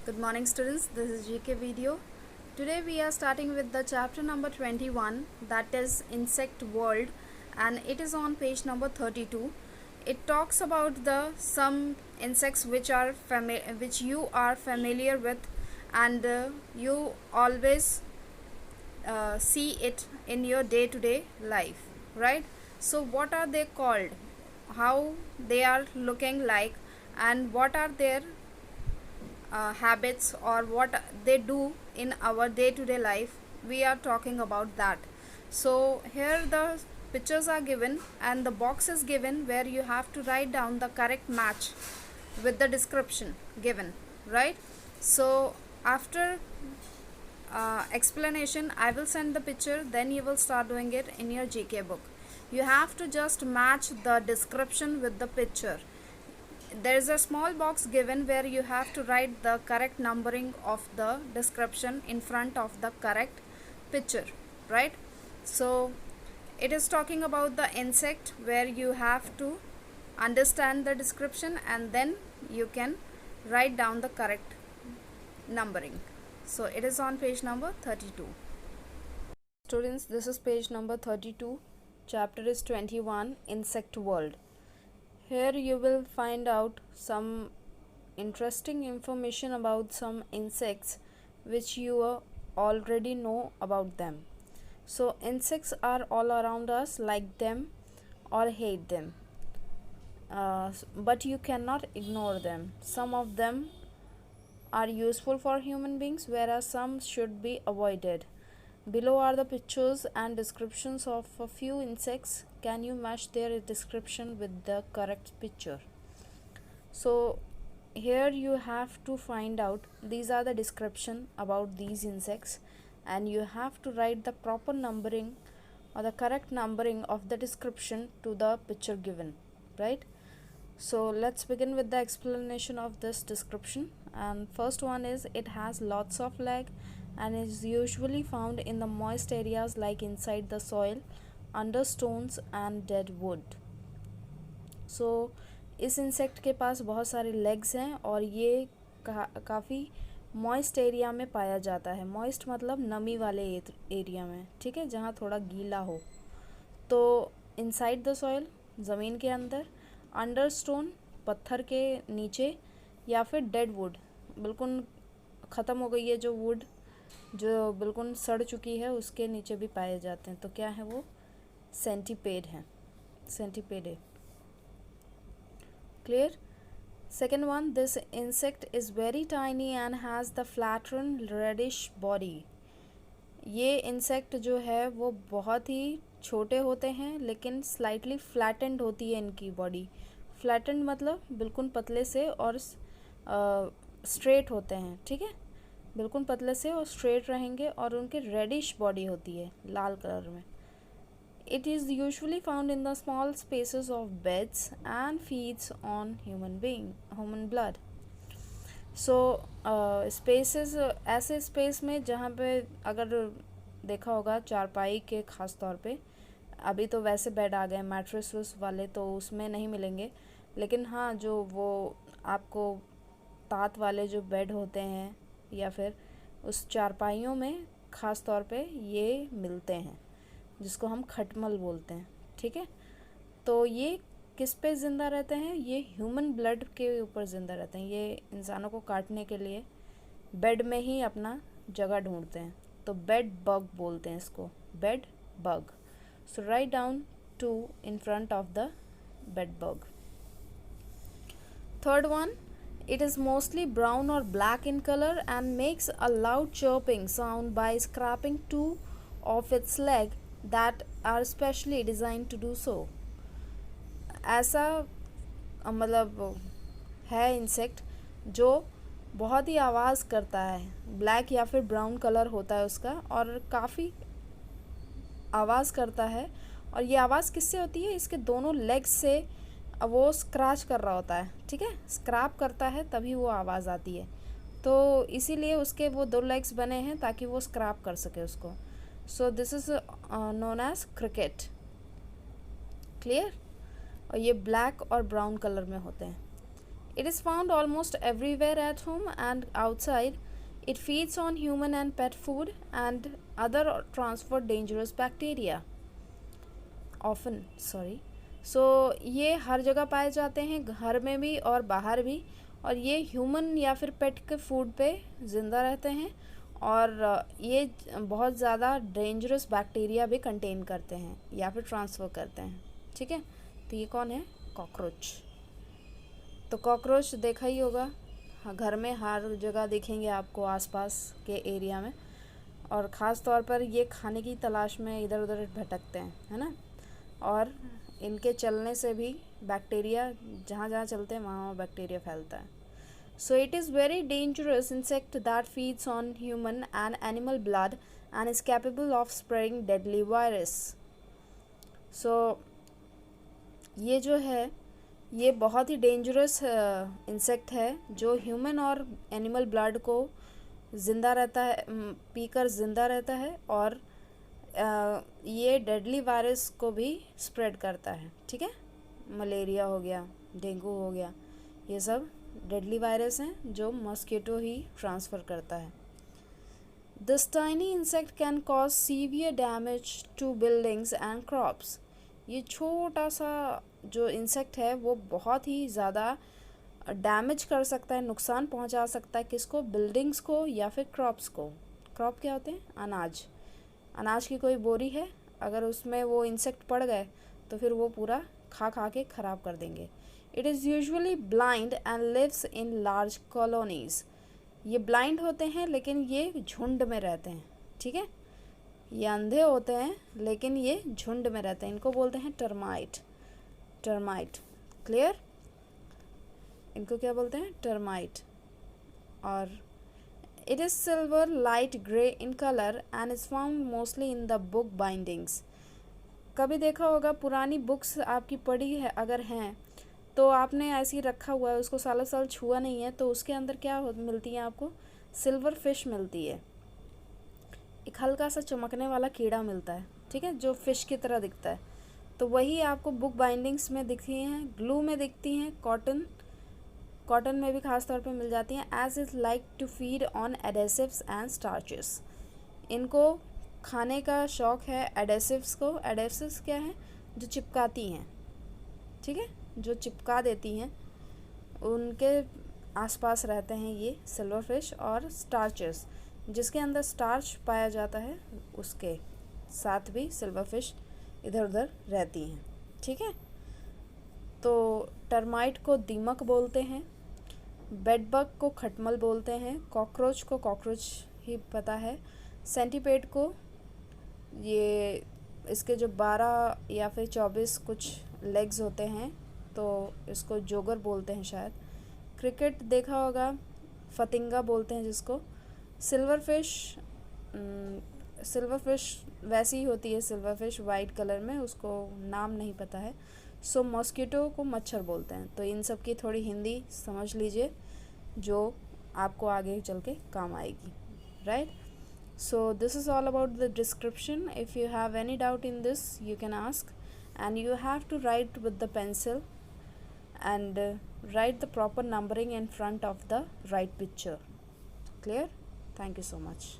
Good morning students, this is GK video. Today we are starting with the chapter number 21, that is Insect World, and it is on page number 32. It talks about the some insects which you are familiar with, and you always see it in your day-to-day life, right? So what are they called, how they are looking like, and what are their habits or what they do in our day-to-day life, we are talking about that. So here the pictures are given and the box is given where you have to write down the correct match with the description given, right? So after explanation, I will send the picture, then you will start doing it in your GK book. You have to just match the description with the picture. There is a small box given where you have to write the correct numbering of the description in front of the correct picture, right? So it is talking about the insect where you have to understand the description and then you can write down the correct numbering. So it is on page number 32. Students, this is page number 32. Chapter is 21, Insect World. Here you will find out some interesting information about some insects which you already know about them. So insects are all around us, like them or hate them, but you cannot ignore them. Some of them are useful for human beings, whereas some should be avoided. Below are the pictures and descriptions of a few insects. Can you match their description with the correct picture? So here you have to find out, these are the description about these insects, and you have to write the proper numbering or the correct numbering of the description to the picture given, right? So let's begin with the explanation of this description. And first one is, it has lots of leg and is usually found in the moist areas like inside the soil, under stones and dead wood. So इस insect के पास बहुत सारे legs हैं और ये काफ़ी moist area में पाया जाता है. मॉइस्ट मतलब नमी वाले एरिया में, ठीक है, जहाँ थोड़ा गीला हो. तो इनसाइड द सॉइल, ज़मीन के अंदर, अंडर स्टोन, पत्थर के नीचे, या फिर डेड वुड, बिल्कुल ख़त्म हो गई है जो वुड, जो बिल्कुल सड़ चुकी है, उसके नीचे भी पाए जाते हैं. तो क्या है वो? सेंटीपेड है, centipede. Clear? Second one, this insect is very tiny and has the flattened reddish body. ये इंसेक्ट जो है वो बहुत ही छोटे होते हैं लेकिन स्लाइटली फ्लैटेंड होती है इनकी बॉडी. फ्लैटेंड मतलब बिल्कुल पतले से और स्ट्रेट होते हैं, ठीक है, बिल्कुल पतले से और स्ट्रेट रहेंगे, और उनके रेडिश बॉडी होती है, लाल कलर में. It is usually found in the small spaces of beds and feeds on human blood. So spaces, ऐसे स्पेस में जहाँ पे अगर देखा होगा चारपाई के ख़ास तौर पे, अभी तो वैसे बेड आ गए मैट्रेस वाले, तो उसमें नहीं मिलेंगे, लेकिन हाँ जो वो आपको तात वाले जो बेड होते हैं या फिर उस चारपाइयों में ख़ास तौर पे ये मिलते हैं, जिसको हम खटमल बोलते हैं, ठीक है. तो ये किस पे ज़िंदा रहते हैं? ये ह्यूमन ब्लड के ऊपर ज़िंदा रहते हैं. ये इंसानों को काटने के लिए बेड में ही अपना जगह ढूंढते हैं, तो बेड बग बोलते हैं इसको, bed bug. So write down 2 in front of the bed bug. Third one, it is mostly brown or black in color and makes a loud chirping sound by scraping two of its legs that are specially designed to do so. ऐसा मतलब है insect जो बहुत ही आवाज़ करता है, black या फिर ब्राउन कलर होता है उसका, और काफ़ी आवाज़ करता है. और ये आवाज़ किससे होती है? इसके दोनों लेग्स से वो स्क्रैच कर रहा होता है, ठीक है, स्क्रैप करता है, तभी वो आवाज़ आती है. तो इसीलिए उसके वो 2 लेग्स बने हैं ताकि वो स्क्रैप कर सके उसको. So this is known as cricket. Clear? और ये ब्लैक और ब्राउन कलर में होते हैं. It is found almost everywhere at home and outside. It feeds on human and pet food and other transferred dangerous bacteria. Often, sorry. So ये हर जगह पाए जाते हैं, घर में भी और बाहर भी, और ये ह्यूमन या फिर पेट के फूड पे ज़िंदा रहते हैं, और ये बहुत ज़्यादा डेंजरस बैक्टीरिया भी कंटेन करते हैं या फिर ट्रांसफ़र करते हैं. ठीक है, तो ये कौन है? कॉकरोच. तो कॉकरोच देखा ही होगा, हाँ, घर में हर जगह दिखेंगे आपको आसपास के एरिया में, और ख़ास तौर पर ये खाने की तलाश में इधर उधर भटकते हैं, है ना. और इनके चलने से भी बैक्टीरिया, जहाँ जहाँ चलते हैं वहाँ बैक्टीरिया फैलता है. So it is very dangerous insect that feeds on human and animal blood and is capable of spreading deadly virus. So ये जो है, ये बहुत ही डेंजरस इंसेक्ट है जो ह्यूमन और एनिमल ब्लड को ज़िंदा रहता है, पीकर ज़िंदा रहता है, और ये डेडली वायरस को भी स्प्रेड करता है. ठीक है, मलेरिया हो गया, डेंगू हो गया, ये सब डेडली वायरस हैं जो मॉस्किटो ही ट्रांसफ़र करता है. This tiny insect can cause severe damage to buildings and crops. ये छोटा सा जो इंसेक्ट है वो बहुत ही ज़्यादा डैमेज कर सकता है, नुकसान पहुंचा सकता है. किसको? बिल्डिंग्स को या फिर क्रॉप्स को. क्रॉप क्या होते हैं? अनाज. अनाज की कोई बोरी है, अगर उसमें वो इंसेक्ट पड़ गए तो फिर वो पूरा खा खा के ख़राब कर देंगे. It is usually blind and lives in large colonies. ये ब्लाइंड होते हैं लेकिन ये झुंड में रहते हैं. ठीक है, ये अंधे होते हैं लेकिन ये झुंड में रहते हैं. इनको बोलते हैं टर्माइट. Termite, clear? इनको क्या बोलते हैं? टर्माइट. और it is silver light gray in color and is found mostly in the book bindings. कभी देखा होगा, पुरानी बुक्स आपकी पढ़ी है अगर हैं तो आपने ऐसे ही रखा हुआ है, उसको सालों साल छुआ नहीं है, तो उसके अंदर क्या मिलती है आपको? सिल्वर फिश मिलती है. एक हल्का सा चमकने वाला कीड़ा मिलता है, ठीक है, जो फिश की तरह दिखता है. तो वही आपको बुक बाइंडिंग्स में दिखती हैं, ग्लू में दिखती हैं, कॉटन में भी खास तौर पे मिल जाती हैं. As is like to feed on adhesives and starches. इनको खाने का शौक़ है एडेसिव्स को. एडेसिव्स क्या हैं? जो चिपकाती हैं. ठीक है, जो चिपका देती हैं, उनके आसपास रहते हैं ये सिल्वर फिश. और स्टार्चेस, जिसके अंदर स्टार्च पाया जाता है, उसके साथ भी सिल्वर फिश इधर उधर रहती हैं. ठीक है, तो टर्माइट को दीमक बोलते हैं, बेडबग को खटमल बोलते हैं, कॉकरोच को कॉकरोच ही पता है, सेंटीपेड को, ये इसके जो 12 या फिर 24 कुछ लेग्स होते हैं तो इसको जोगर बोलते हैं शायद. क्रिकेट देखा होगा, फतिंगा बोलते हैं जिसको. सिल्वर फिश वैसी ही होती है, सिल्वर फिश वाइट कलर में, उसको नाम नहीं पता है. सो मॉस्किटो को मच्छर बोलते हैं. तो इन सब की थोड़ी हिंदी समझ लीजिए जो आपको आगे चल के काम आएगी. Right, so this is all about the description. If you have any doubt in this you can ask, and you have to write with the pencil and write the proper numbering in front of the right picture. Clear? Thank you so much.